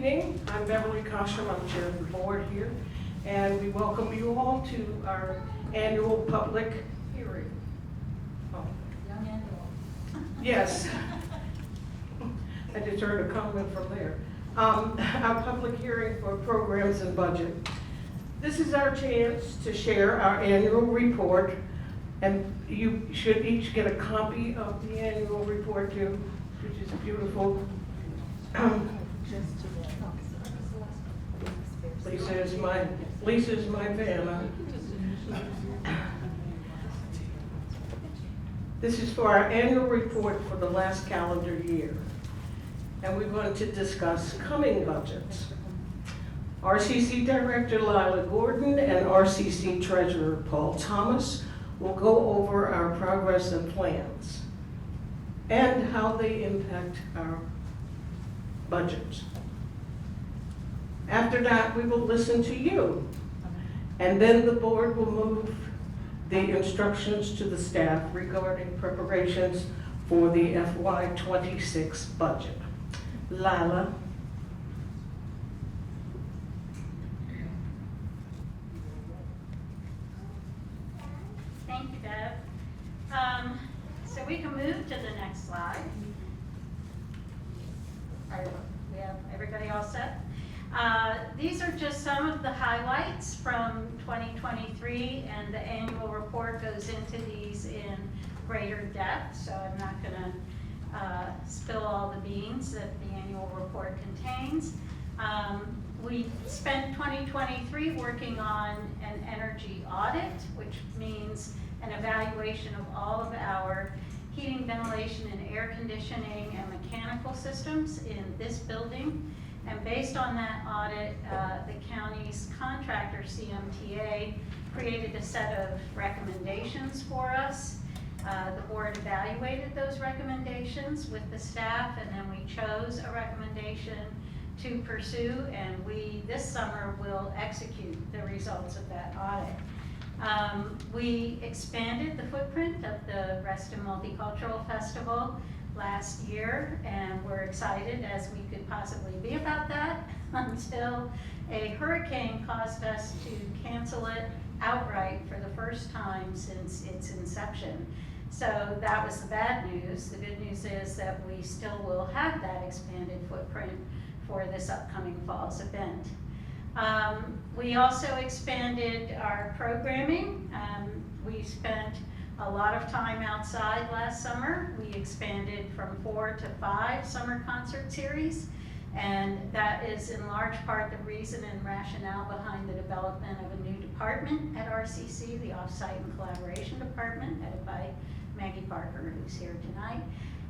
evening. I'm Beverly Cosham. I'm chair of the board here, and we welcome you all to our annual public hearing. Oh. Young and old. Yes. I just heard a comment from there. Our public hearing for programs and budget. This is our chance to share our annual report, and you should each get a copy of the annual report too, which is beautiful. Lisa is my fan. This is for our annual report for the last calendar year, and we're going to discuss coming budgets. RCC Director Lila Gordon and RCC Treasurer Paul Thomas will go over our progress and plans and how they impact our budget. After that, we will listen to you, and then the board will move the instructions to the staff regarding preparations for the FY26 budget. Lila. Thank you, Deb. So we can move to the next slide. We have everybody all set? These are just some of the highlights from 2023, and the annual report goes into these in greater depth, so I'm not going to spill all the beans that the annual report contains. We spent 2023 working on an energy audit, which means an evaluation of all of our heating, ventilation, and air conditioning and mechanical systems in this building. And based on that audit, the county's contractor, CMTA, created a set of recommendations for us. The board evaluated those recommendations with the staff, and then we chose a recommendation to pursue, and we, this summer, will execute the results of that audit. We expanded the footprint of the Reston Multicultural Festival last year, and we're excited as we could possibly be about that until a hurricane caused us to cancel it outright for the first time since its inception. So that was the bad news. The good news is that we still will have that expanded footprint for this upcoming fall's event. We also expanded our programming. We spent a lot of time outside last summer. We expanded from 4 to 5 summer concert series, and that is in large part the reason and rationale behind the development of a new department at RCC, the Offsite and Collaboration Department, headed by Maggie Parker, who's here tonight.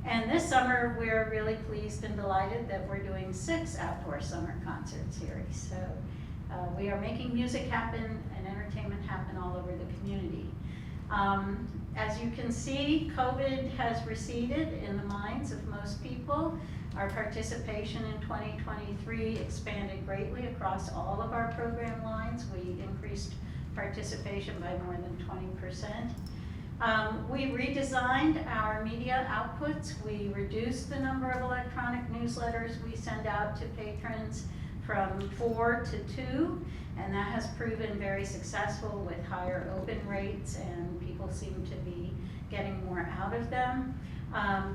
And this summer, we're really pleased and delighted that we're doing 6 outdoor summer concert series. So we are making music happen and entertainment happen all over the community. As you can see, COVID has receded in the minds of most people. Our participation in 2023 expanded greatly across all of our program lines. We increased participation by more than 20%. We redesigned our media outputs. We reduced the number of electronic newsletters we send out to patrons from 4 to 2, and that has proven very successful with higher open rates, and people seem to be getting more out of them.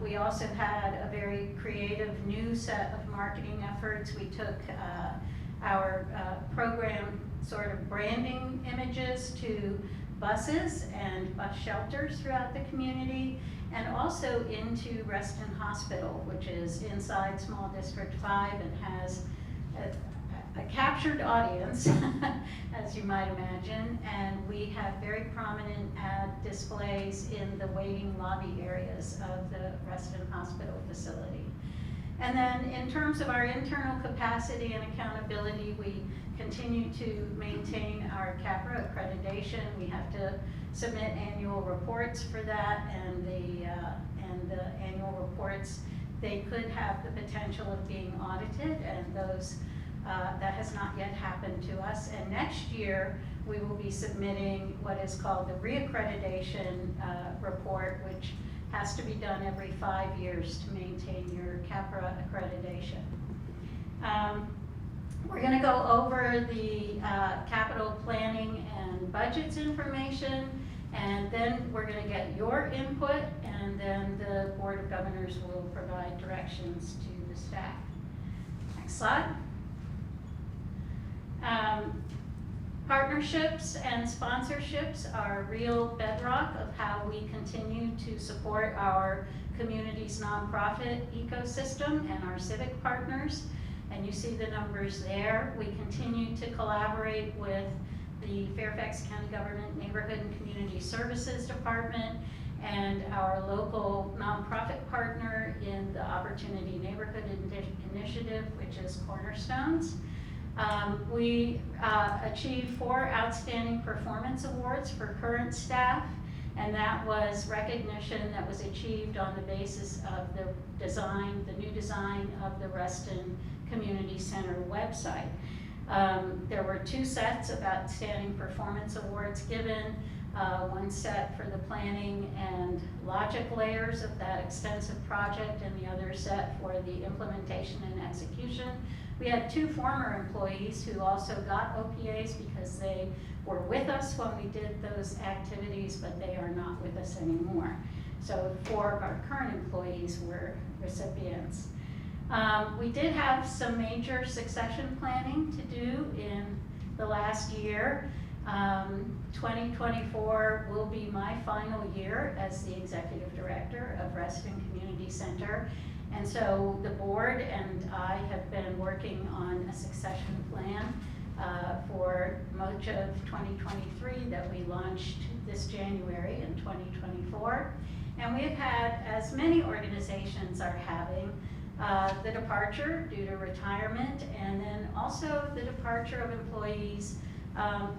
We also had a very creative new set of marketing efforts. We took our program sort of branding images to buses and bus shelters throughout the community, and also into Reston Hospital, which is inside Small District 5 and has a captured audience, as you might imagine, and we have very prominent ad displays in the waiting lobby areas of the Reston Hospital facility. And then in terms of our internal capacity and accountability, we continue to maintain our CAPRA accreditation. We have to submit annual reports for that, and the annual reports, they could have the potential of being audited, and those that has not yet happened to us. And next year, we will be submitting what is called the reaccreditation report, which has to be done every 5 years to maintain your CAPRA accreditation. We're going to go over the capital planning and budgets information, and then we're going to get your input, and then the Board of Governors will provide directions to the staff. Next slide. Partnerships and sponsorships are a real bedrock of how we continue to support our community's nonprofit ecosystem and our civic partners. And you see the numbers there. We continue to collaborate with the Fairfax County Government Neighborhood and Community Services Department and our local nonprofit partner in the Opportunity Neighborhood Initiative, which is Cornerstones. We achieved 4 outstanding performance awards for current staff, and that was recognition that was achieved on the basis of the design, the new design of the Reston Community Center website. There were 2 sets of outstanding performance awards given, one set for the planning and logic layers of that extensive project, and the other set for the implementation and execution. We had 2 former employees who also got OPAs because they were with us when we did those activities, but they are not with us anymore. So 4 of our current employees were recipients. We did have some major succession planning to do in the last year. 2024 will be my final year as the executive director of Reston Community Center. And so the board and I have been working on a succession plan for much of 2023 that we launched this January in 2024. And we have had, as many organizations are having, the departure due to retirement, and then also the departure of employees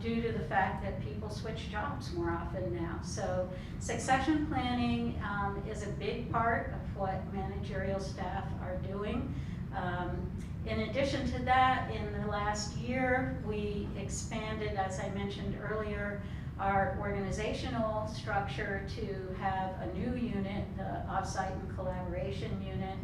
due to the fact that people switch jobs more often now. So succession planning is a big part of what managerial staff are doing. In addition to that, in the last year, we expanded, as I mentioned earlier, our organizational structure to have a new unit, the Offsite and Collaboration Unit,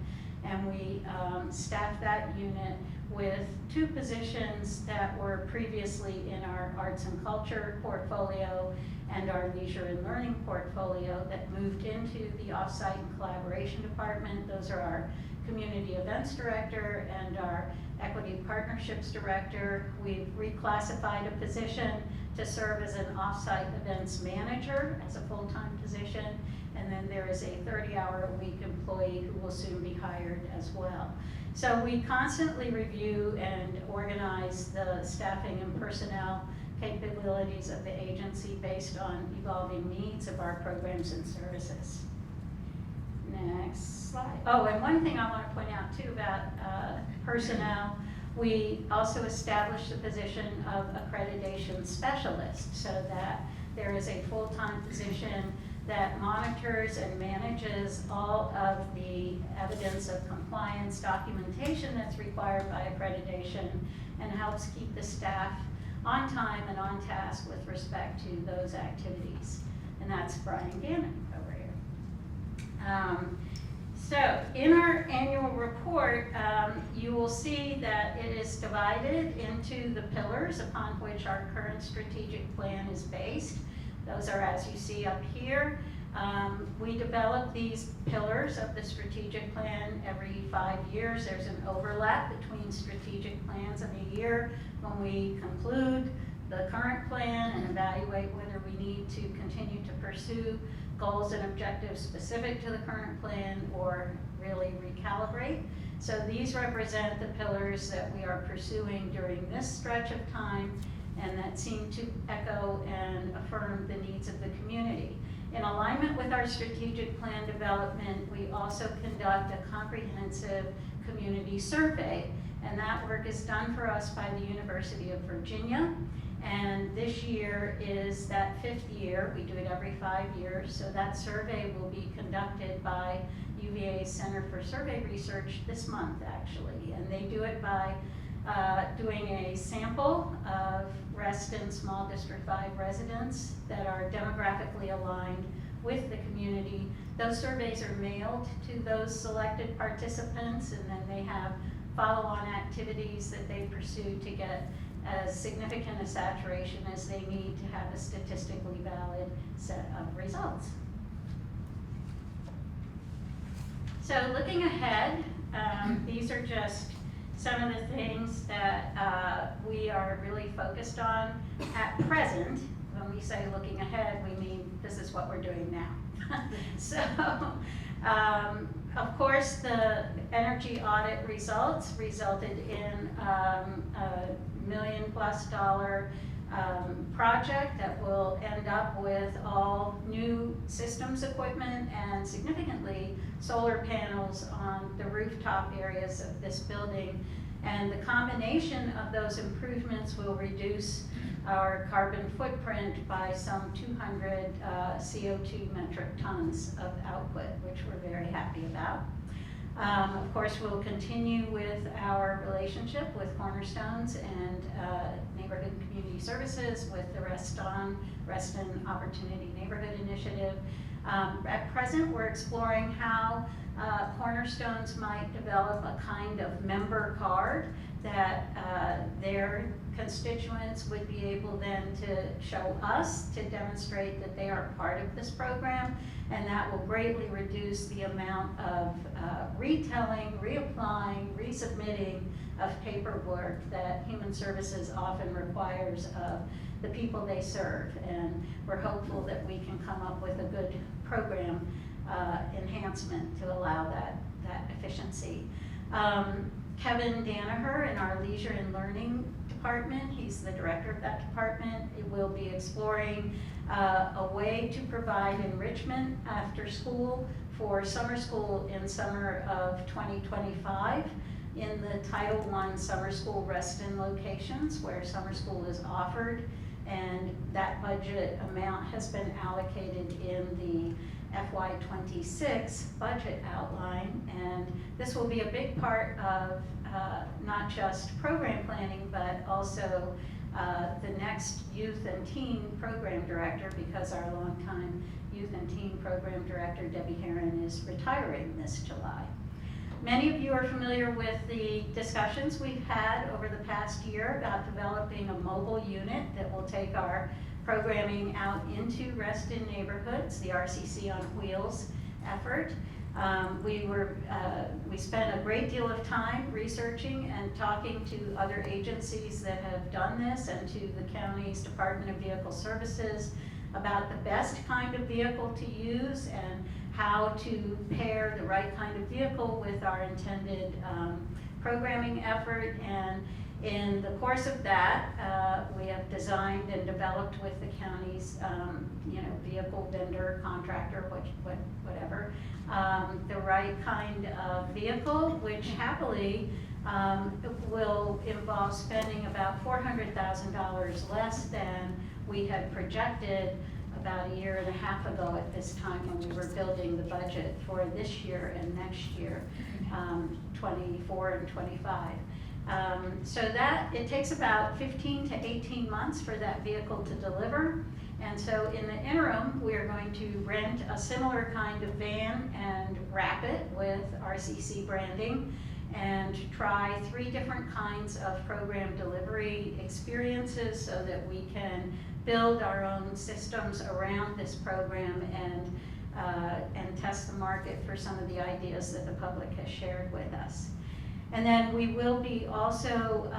and we staffed that unit with 2 positions that were previously in our arts and culture portfolio and our leisure and learning portfolio that moved into the Offsite and Collaboration Department. Those are our community events director and our equity partnerships director. We've reclassified a position to serve as an offsite events manager as a full-time position, and then there is a 30-hour-a-week employee who will soon be hired as well. So we constantly review and organize the staffing and personnel capabilities of the agency based on evolving needs of our programs and services. Next slide. Oh, and one thing I want to point out too about personnel, we also established the position of accreditation specialist so that there is a full-time position that monitors and manages all of the evidence of compliance documentation that's required by accreditation and helps keep the staff on time and on task with respect to those activities. And that's Brian Gannon over here. So in our annual report, you will see that it is divided into the pillars upon which our current strategic plan is based. Those are, as you see up here. We develop these pillars of the strategic plan every 5 years. There's an overlap between strategic plans in a year when we conclude the current plan and evaluate whether we need to continue to pursue goals and objectives specific to the current plan or really recalibrate. So these represent the pillars that we are pursuing during this stretch of time and that seem to echo and affirm the needs of the community. In alignment with our strategic plan development, we also conduct a comprehensive community survey, and that work is done for us by the University of Virginia. And this year is that 5th year. We do it every 5 years. So that survey will be conducted by UVA's Center for Survey Research this month, actually. And they do it by doing a sample of Reston Small District 5 residents that are demographically aligned with the community. Those surveys are mailed to those selected participants, and then they have follow-on activities that they pursue to get as significant a saturation as they need to have a statistically valid set of results. So looking ahead, these are just some of the things that we are really focused on at present. When we say looking ahead, we mean this is what we're doing now. So, of course, the energy audit results resulted in a $1 million+ project that will end up with all new systems equipment and significantly solar panels on the rooftop areas of this building. And the combination of those improvements will reduce our carbon footprint by some 200 CO2 metric tons of output, which we're very happy about. Of course, we'll continue with our relationship with Cornerstones and Neighborhood and Community Services with the Reston Opportunity Neighborhood Initiative. At present, we're exploring how Cornerstones might develop a kind of member card that their constituents would be able then to show us to demonstrate that they are part of this program, and that will greatly reduce the amount of retelling, reapplying, resubmitting of paperwork that Human Services often requires of the people they serve. And we're hopeful that we can come up with a good program enhancement to allow that efficiency. Kevin Danaher in our Leisure and Learning department, he's the director of that department, will be exploring a way to provide enrichment after school for summer school in summer of 2025 in the Title I summer school Reston locations where summer school is offered, and that budget amount has been allocated in the FY26 budget outline, and this will be a big part of not just program planning, but also the next youth and teen program director, because our longtime youth and teen program director, Debbie Herron, is retiring this July. Many of you are familiar with the discussions we've had over the past year about developing a mobile unit that will take our programming out into Reston neighborhoods, the RCC on Wheels effort. We spent a great deal of time researching and talking to other agencies that have done this and to the county's Department of Vehicle Services about the best kind of vehicle to use and how to pair the right kind of vehicle with our intended programming effort. And in the course of that, we have designed and developed with the county's vehicle vendor, contractor, whatever, the right kind of vehicle, which happily will involve spending about $400,000 less than we had projected about a year and a half ago at this time when we were building the budget for this year and next year, 24 and 25. So that it takes about 15 to 18 months for that vehicle to deliver. And so in the interim, we are going to rent a similar kind of van and wrap it with RCC branding and try 3 different kinds of program delivery experiences so that we can build our own systems around this program and test the market for some of the ideas that the public has shared with us. And then we will be also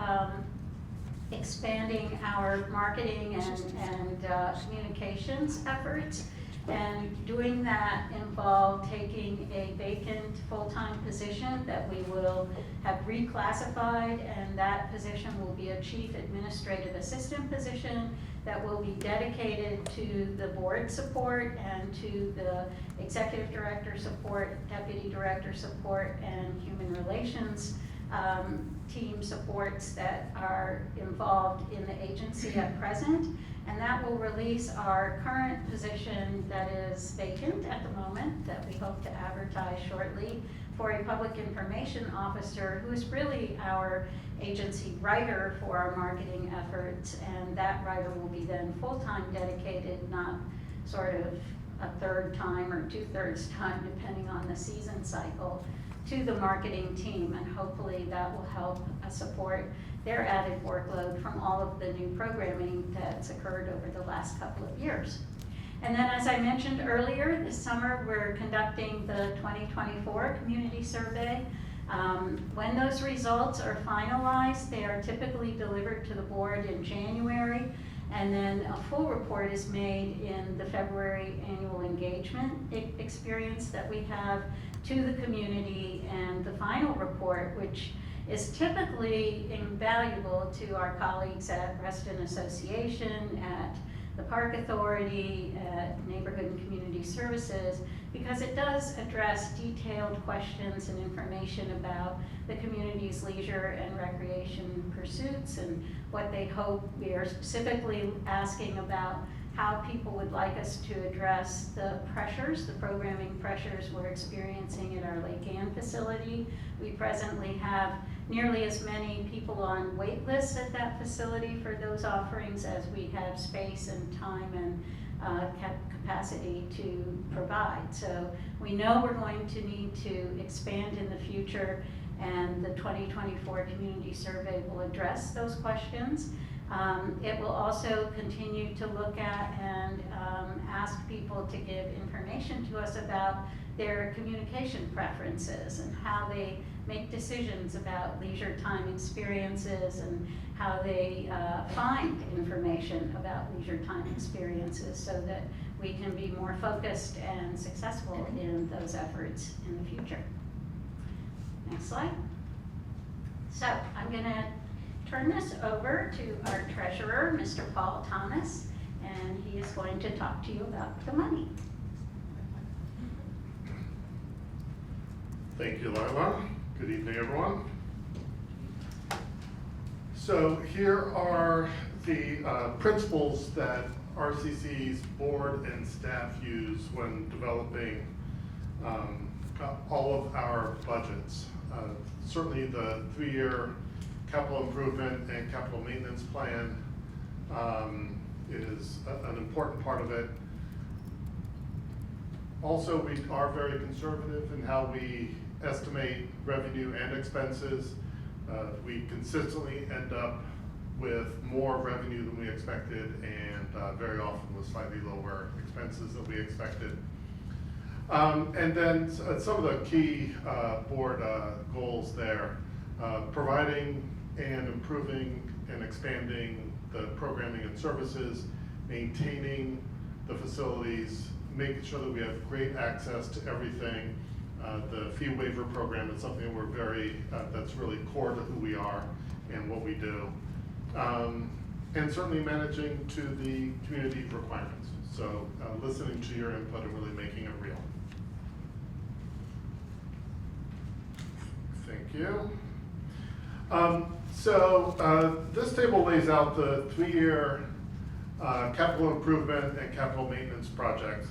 expanding our marketing and communications efforts, and doing that involved taking a vacant full-time position that we will have reclassified, and that position will be a chief administrative assistant position that will be dedicated to the board support and to the executive director support, deputy director support, and human relations team supports that are involved in the agency at present. And that will release our current position that is vacant at the moment, that we hope to advertise shortly, for a public information officer who is really our agency writer for our marketing efforts. And that writer will be then full-time dedicated, not sort of a third time or 2/3 time, depending on the season cycle, to the marketing team, and hopefully that will help support their added workload from all of the new programming that's occurred over the last couple of years. And then, as I mentioned earlier, this summer we're conducting the 2024 community survey. When those results are finalized, they are typically delivered to the board in January, and then a full report is made in the February annual engagement experience that we have to the community, and the final report, which is typically invaluable to our colleagues at Reston Association, at the Park Authority, at Neighborhood and Community Services, because it does address detailed questions and information about the community's leisure and recreation pursuits and what they hope. We are specifically asking about how people would like us to address the pressures, the programming pressures we're experiencing at our Lake Ann facility. We presently have nearly as many people on wait lists at that facility for those offerings as we have space and time and capacity to provide. So we know we're going to need to expand in the future, and the 2024 community survey will address those questions. It will also continue to look at and ask people to give information to us about their communication preferences and how they make decisions about leisure time experiences and how they find information about leisure time experiences, so that we can be more focused and successful in those efforts in the future. Next slide. So I'm going to turn this over to our treasurer, Mr. Paul Thomas, and he is going to talk to you about the money. Thank you, Lila. Good evening, everyone. So here are the principles that RCC's board and staff use when developing all of our budgets. Certainly the 3-year capital improvement and capital maintenance plan is an important part of it. Also, we are very conservative in how we estimate revenue and expenses. We consistently end up with more revenue than we expected, and very often with slightly lower expenses than we expected. And then some of the key board goals there, providing and improving and expanding the programming and services, maintaining the facilities, making sure that we have great access to everything. The fee waiver program is something we're that's really core to who we are and what we do. And certainly managing to the community requirements. So listening to your input and really making it real. Thank you. This table lays out the 3-year capital improvement and capital maintenance projects.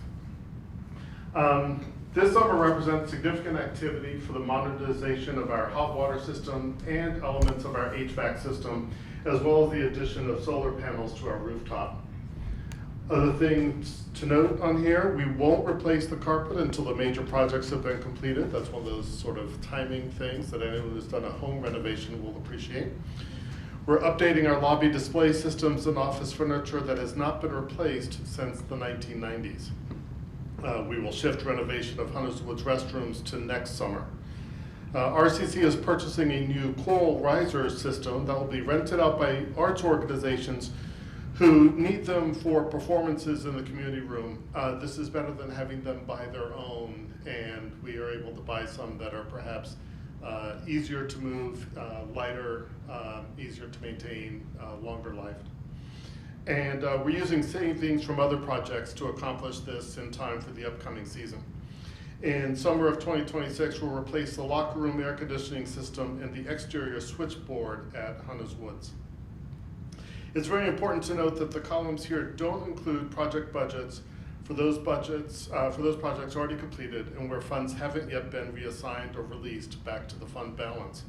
This summer represents significant activity for the modernization of our hot water system and elements of our HVAC system, as well as the addition of solar panels to our rooftop. Other things to note on here, we won't replace the carpet until the major projects have been completed. That's one of those sort of timing things that anyone who's done a home renovation will appreciate. We're updating our lobby display systems and office furniture that has not been replaced since the 1990s. We will shift renovation of Hunters Woods restrooms to next summer. RCC is purchasing a new coral riser system that will be rented out by arts organizations who need them for performances in the community room. This is better than having them buy their own, and we are able to buy some that are perhaps easier to move, lighter, easier to maintain, longer life. And we're using savings from other projects to accomplish this in time for the upcoming season. In summer of 2026, we'll replace the locker room air conditioning system and the exterior switchboard at Hunters Woods. It's very important to note that the columns here don't include project budgets for those projects already completed and where funds haven't yet been reassigned or released back to the fund balance.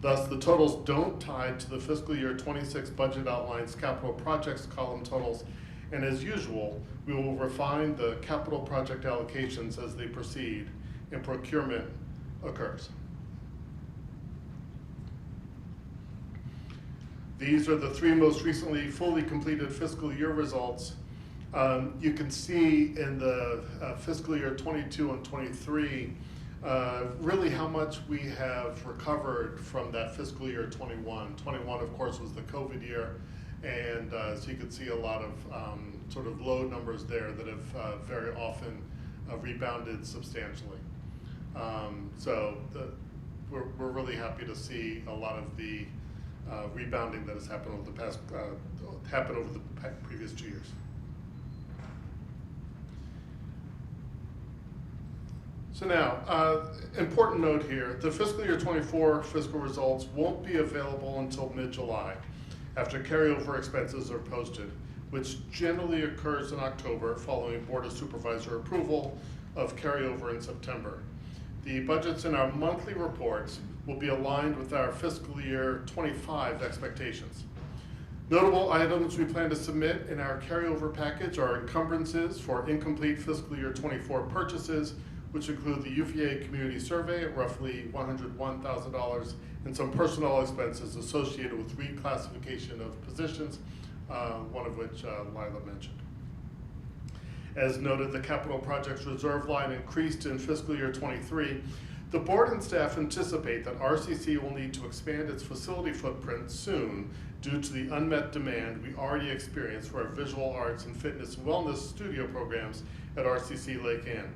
Thus, the totals don't tie to the fiscal year 26 budget outlines capital projects column totals And as usual, we will refine the capital project allocations as they proceed and procurement occurs. These are the three most recently fully completed fiscal year results. You can see in the fiscal year 22 and 23 really how much we have recovered from that fiscal year 21. 21, of course, was the COVID year, and so you can see a lot of sort of low numbers there that have very often rebounded substantially. We're really happy to see a lot of the rebounding that has happened over the previous 2 years. So now, important note here, the fiscal year 24 fiscal results won't be available until mid-July after carryover expenses are posted, which generally occurs in October following Board of Supervisor approval of carryover in September. The budgets in our monthly reports will be aligned with our fiscal year 25 expectations. Notable items we plan to submit in our carryover package are encumbrances for incomplete fiscal year 24 purchases, which include the UVA community survey at roughly $101,000 and some personnel expenses associated with reclassification of positions, one of which Lila mentioned. As noted, the capital projects reserve line increased in fiscal year 23. The board and staff anticipate that RCC will need to expand its facility footprint soon due to the unmet demand we already experience for our visual arts and fitness and wellness studio programs at RCC Lake Ann.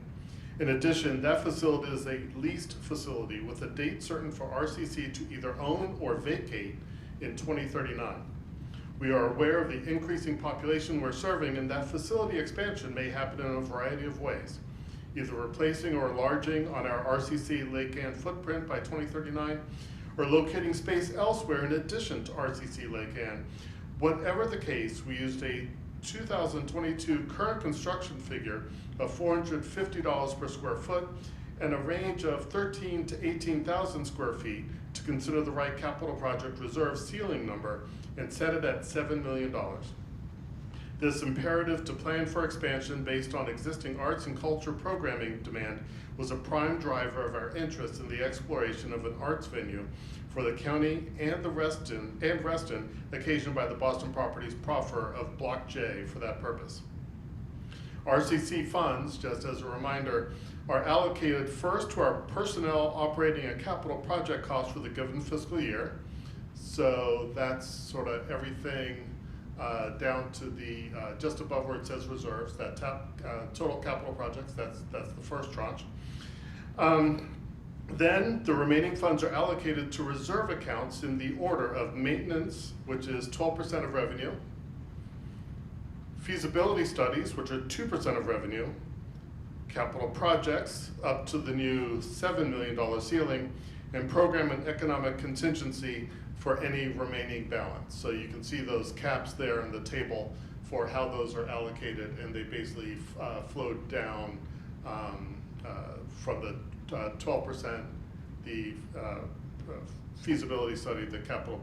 In addition, that facility is a leased facility with a date certain for RCC to either own or vacate in 2039. We are aware of the increasing population we're serving, and that facility expansion may happen in a variety of ways, either replacing or enlarging on our RCC Lake Ann footprint by 2039, or locating space elsewhere in addition to RCC Lake Ann. Whatever the case, we used a 2022 current construction figure of $450 per square foot and a range of 13 to 18,000 square feet to consider the right capital project reserve ceiling number and set it at $7 million. This imperative to plan for expansion based on existing arts and culture programming demand was a prime driver of our interest in the exploration of an arts venue for the county and Reston, occasioned by the Boston Properties proffer of Block J for that purpose. RCC funds, just as a reminder, are allocated first to our personnel, operating, and capital project costs for the given fiscal year. So that's sort of everything down to the just above where it says reserves, that total capital projects, that's the first tranche. Then the remaining funds are allocated to reserve accounts in the order of maintenance, which is 12% of revenue, feasibility studies, which are 2% of revenue, capital projects up to the new $7 million ceiling, and program and economic contingency for any remaining balance. So you can see those caps there in the table for how those are allocated, and they basically flowed down from the 12%, the feasibility study, the capital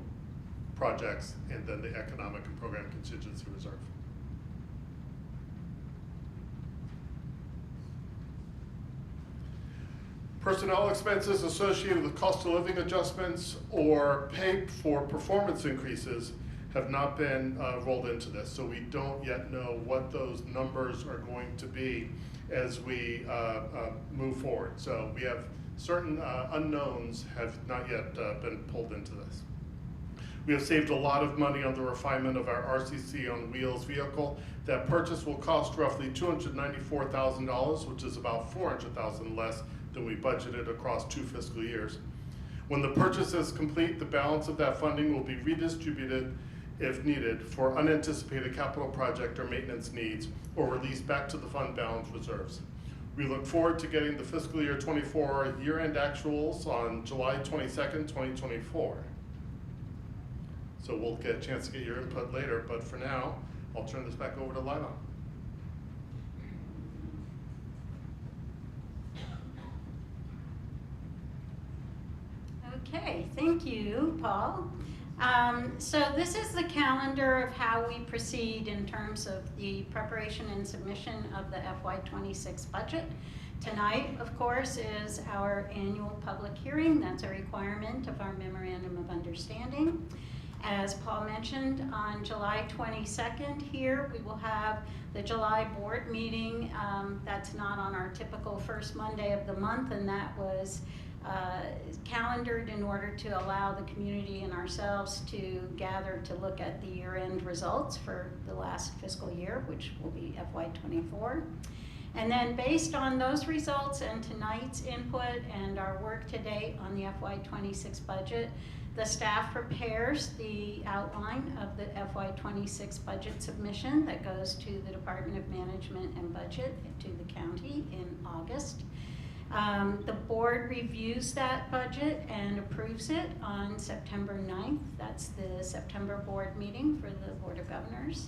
projects, and then the economic and program contingency reserve. Personnel expenses associated with cost of living adjustments or pay for performance increases have not been rolled into this, so we don't yet know what those numbers are going to be as we move forward. So we have certain unknowns have not yet been pulled into this. We have saved a lot of money on the refinement of our RCC on Wheels vehicle. That purchase will cost roughly $294,000, which is about $400,000 less than we budgeted across 2 fiscal years. When the purchase is complete, the balance of that funding will be redistributed if needed for unanticipated capital project or maintenance needs, or released back to the fund balance reserves. We look forward to getting the fiscal year 24 year-end actuals on July 22nd, 2024. So we'll get a chance to get your input later, but for now, I'll turn this back over to Lila. Okay, thank you, Paul. So this is the calendar of how we proceed in terms of the preparation and submission of the FY26 budget. Tonight, of course, is our annual public hearing. That's a requirement of our Memorandum of Understanding. As Paul mentioned, on July 22nd here, we will have the July board meeting. That's not on our typical first Monday of the month, and that was calendared in order to allow the community and ourselves to gather to look at the year-end results for the last fiscal year, which will be FY24. And then based on those results and tonight's input and our work to date on the FY26 budget, the staff prepares the outline of the FY26 budget submission that goes to the Department of Management and Budget to the county in August. The board reviews that budget and approves it on September 9th. That's the September board meeting for the Board of Governors.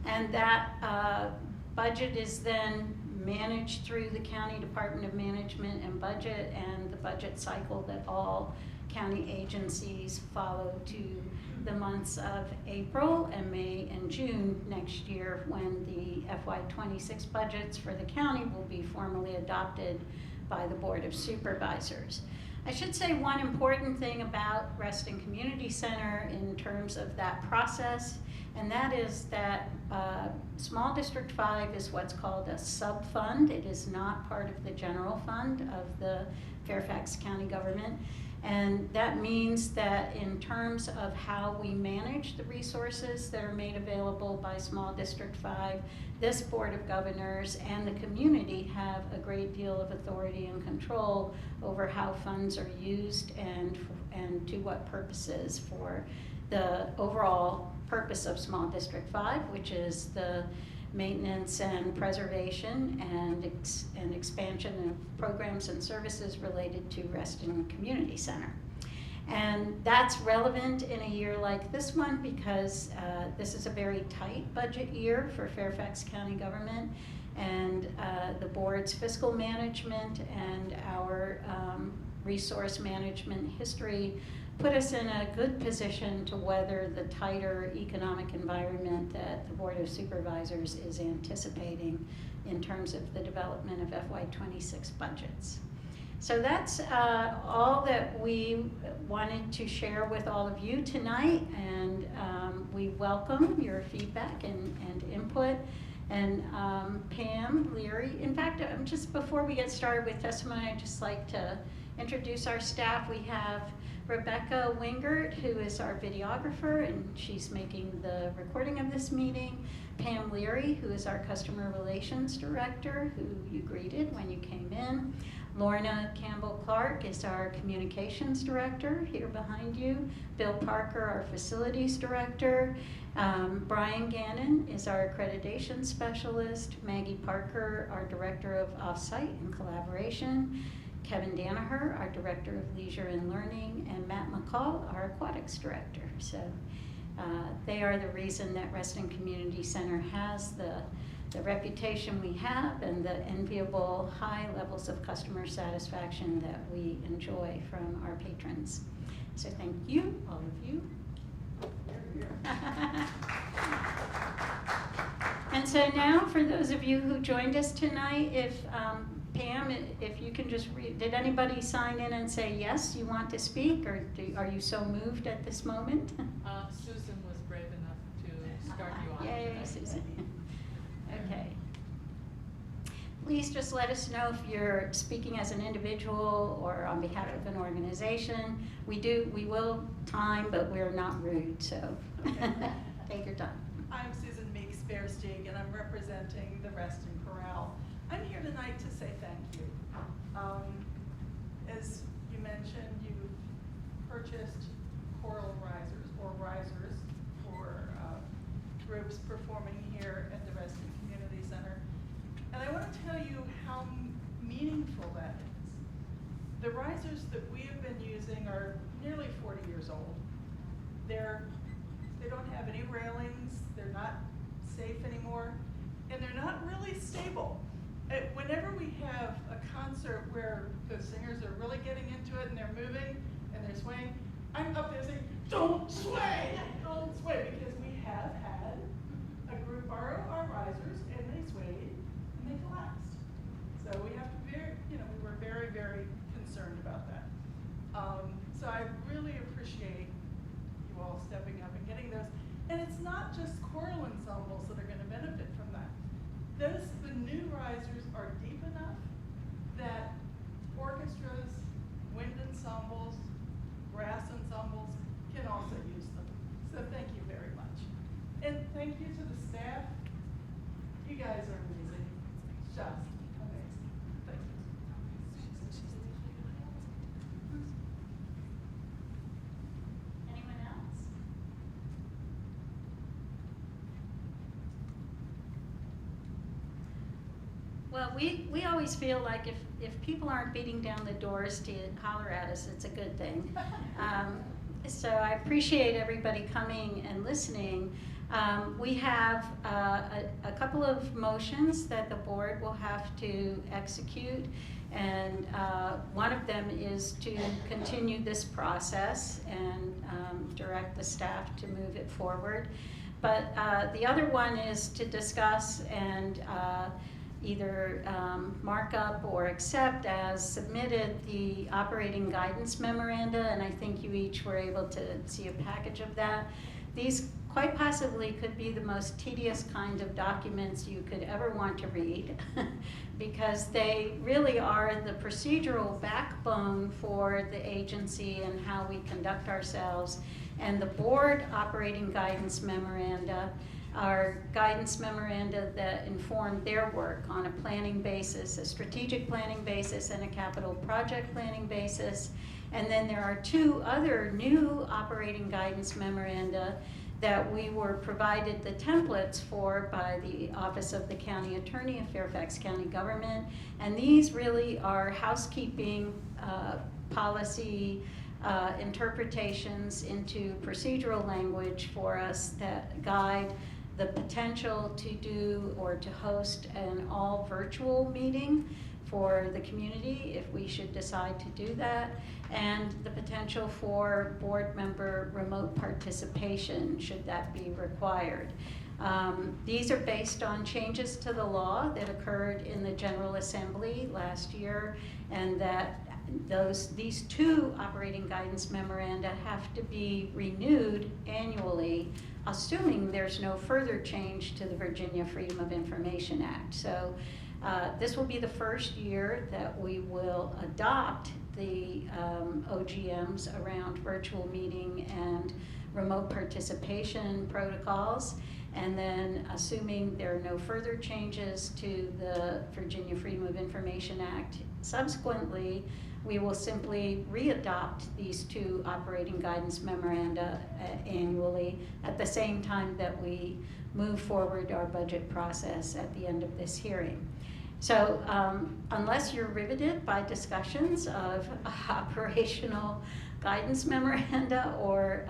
And that budget is then managed through the County Department of Management and Budget and the budget cycle that all county agencies follow to the months of April and May and June next year, when the FY26 budgets for the county will be formally adopted by the Board of Supervisors. I should say one important thing about Reston Community Center in terms of that process, and that is that Small District 5 is what's called a sub-fund. It is not part of the general fund of the Fairfax County government. And that means that in terms of how we manage the resources that are made available by Small District 5, this Board of Governors and the community have a great deal of authority and control over how funds are used and to what purposes for the overall purpose of Small District 5, which is the maintenance and preservation and expansion of programs and services related to Reston Community Center. And that's relevant in a year like this one because this is a very tight budget year for Fairfax County government, and the board's fiscal management and our resource management history put us in a good position to weather the tighter economic environment that the Board of Supervisors is anticipating in terms of the development of FY26 budgets. So that's all that we wanted to share with all of you tonight, and we welcome your feedback and input. And Pam Leary, in fact, just before we get started with testimony, I'd just like to introduce our staff. We have Rebecca Wingert, who is our videographer, and she's making the recording of this meeting. Pam Leary, who is our Customer Relations Director, who you greeted when you came in. Lorna Campbell-Clark is our Communications Director, here behind you. Bill Parker, our Facilities Director. Brian Gannon is our Accreditation Specialist. Maggie Parker, our Director of Offsite and Collaboration. Kevin Danaher, our Director of Leisure and Learning, and Matt McCall, our Aquatics Director. So they are the reason that Reston Community Center has the reputation we have and the enviable high levels of customer satisfaction that we enjoy from our patrons. So thank you, all of you. And so now, for those of you who joined us tonight, if Pam, if you can just read, did anybody sign in and say, yes, you want to speak, or are you so moved at this moment? Susan was brave enough to start you off. Yay, Susan. Okay. Please just let us know if you're speaking as an individual or on behalf of an organization. We will time, but we're not rude, so take your time. I'm Susan Meeks-Bearstig, and I'm representing the Reston Corral. I'm here tonight to say thank you. As you mentioned, you've purchased choral risers for groups performing here at the Reston Community Center. And I want to tell you how meaningful that is. The risers that we have been using are nearly 40 years old. They don't have any railings, they're not safe anymore, and they're not really stable. Whenever we have a concert where the singers are really getting into it and they're moving and they're swaying, I'm up there saying, don't sway, because we have had a group borrow our risers and they swayed and they collapsed. So we have to be, we were very, very concerned about that. So I really appreciate you all stepping up and getting those. And it's not just choral ensembles that are going to benefit from that. The new risers are deep enough that orchestras, wind ensembles, brass ensembles can also use them. So thank you very much. And thank you to the staff. You guys are amazing. Just amazing. Thank you. Anyone else? Well, we always feel like if people aren't beating down the doors to holler at us, it's a good thing. So I appreciate everybody coming and listening. We have a couple of motions that the board will have to execute, and one of them is to continue this process and direct the staff to move it forward. But the other one is to discuss and either mark up or accept as submitted the operating guidance memoranda, and I think you each were able to see a package of that. These quite possibly could be the most tedious kind of documents you could ever want to read because they really are the procedural backbone for the agency and how we conduct ourselves. And the board operating guidance memoranda are guidance memoranda that inform their work on a planning basis, a strategic planning basis, and a capital project planning basis. And then there are two other new operating guidance memoranda that we were provided the templates for by the Office of the County Attorney of Fairfax County Government. And these really are housekeeping policy interpretations into procedural language for us that guide the potential to do or to host an all virtual meeting for the community if we should decide to do that, and the potential for board member remote participation should that be required. These are based on changes to the law that occurred in the General Assembly last year, and that these two operating guidance memoranda have to be renewed annually, assuming there's no further change to the Virginia Freedom of Information Act. So this will be the first year that we will adopt the OGMs around virtual meeting and remote participation protocols. And then assuming there are no further changes to the Virginia Freedom of Information Act, subsequently, we will simply readopt these two operating guidance memoranda annually at the same time that we move forward our budget process at the end of this hearing. So unless you're riveted by discussions of operational guidance memoranda or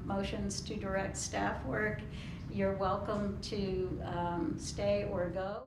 motions to direct staff work, you're welcome to stay or go.